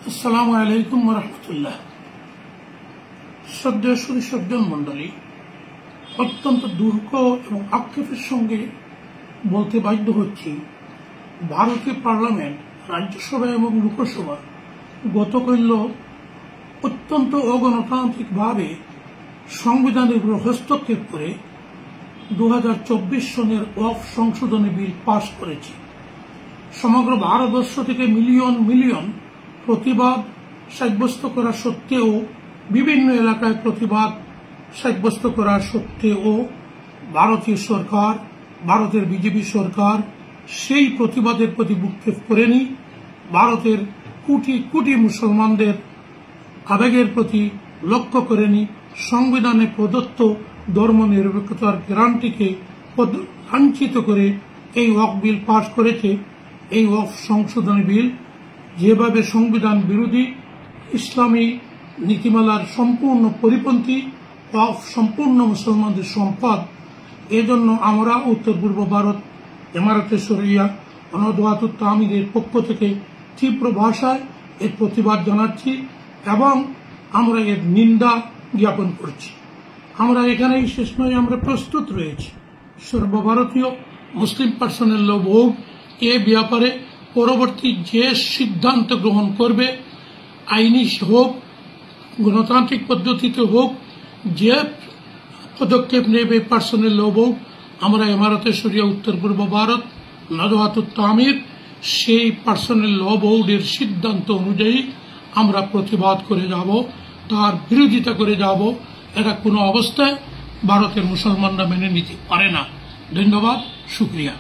আসসালামু আলাইকুম ওয়া রাহমাতুল্লাহ। শ্রদ্ধেয় সুধী মণ্ডলী, অত্যন্ত দুঃখ এবং আক্ষেপের সঙ্গে বলতে বাধ্য হচ্ছি, ভারতীয় পার্লামেন্ট, রাজ্যসভা এবং লোকসভা গতকাল অত্যন্ত অগণতান্ত্রিকভাবে সংবিধানের উপর হস্তক্ষেপ করে 2024 সনের ওয়াকফ সংশোধনী বিল পাস করেছে। সমগ্র ভারতবর্ষ থেকে মিলিয়ন মিলিয়ন প্রতিবাদ সাব্যস্ত করা সত্ত্বেও, বিভিন্ন এলাকায় প্রতিবাদ সাব্যস্ত করা সত্ত্বেও ভারতীয় সরকার, ভারতের বিজেপি সরকার সেই প্রতিবাদের প্রতি ভ্রুক্ষেপ করেনি। ভারতের কোটি কোটি মুসলমানদের আবেগের প্রতি লক্ষ্য করেনি। সংবিধানে প্রদত্ত ধর্মনিরপেক্ষতার গ্যারান্টিকে লাঞ্ছিত করে এই ওয়াকফ বিল পাস করেছে। এই ওয়াকফ সংশোধনী বিল যেভাবে সংবিধান বিরোধী, ইসলামী নীতিমালার সম্পূর্ণ পরিপন্থী, ওয়াকফ সম্পূর্ণ মুসলমানদের সম্পদ। এজন্য আমরা উত্তর পূর্ব ভারত ইমারতে শরিয়া নদওয়াতুত তামিরের পক্ষ থেকে তীব্র ভাষায় এর প্রতিবাদ জানাচ্ছি এবং আমরা এর নিন্দা জ্ঞাপন করছি। আমরা এখানেই শেষ নয়, আমরা প্রস্তুত রয়েছি সর্বভারতীয় মুসলিম পার্সোনাল ল বোর্ড এ ব্যাপারে পরবর্তী যে সিদ্ধান্ত গ্রহণ করবে, আইনি হোক, গণতান্ত্রিক পদ্ধতিতে হোক, যে পদক্ষেপ নেবে পার্সোনাল ল বোর্ড, আমরা ইমারতে শরিয়া উত্তর পূর্ব ভারত নদওয়াতুত তামির সেই পার্সোনাল ল বোর্ডের সিদ্ধান্ত অনুযায়ী আমরা প্রতিবাদ করে যাব, তার বিরোধিতা করে যাব। এটা কোনো অবস্থায় ভারতের মুসলমানরা মেনে নিতে পারে না। ধন্যবাদ, শুকরিয়া।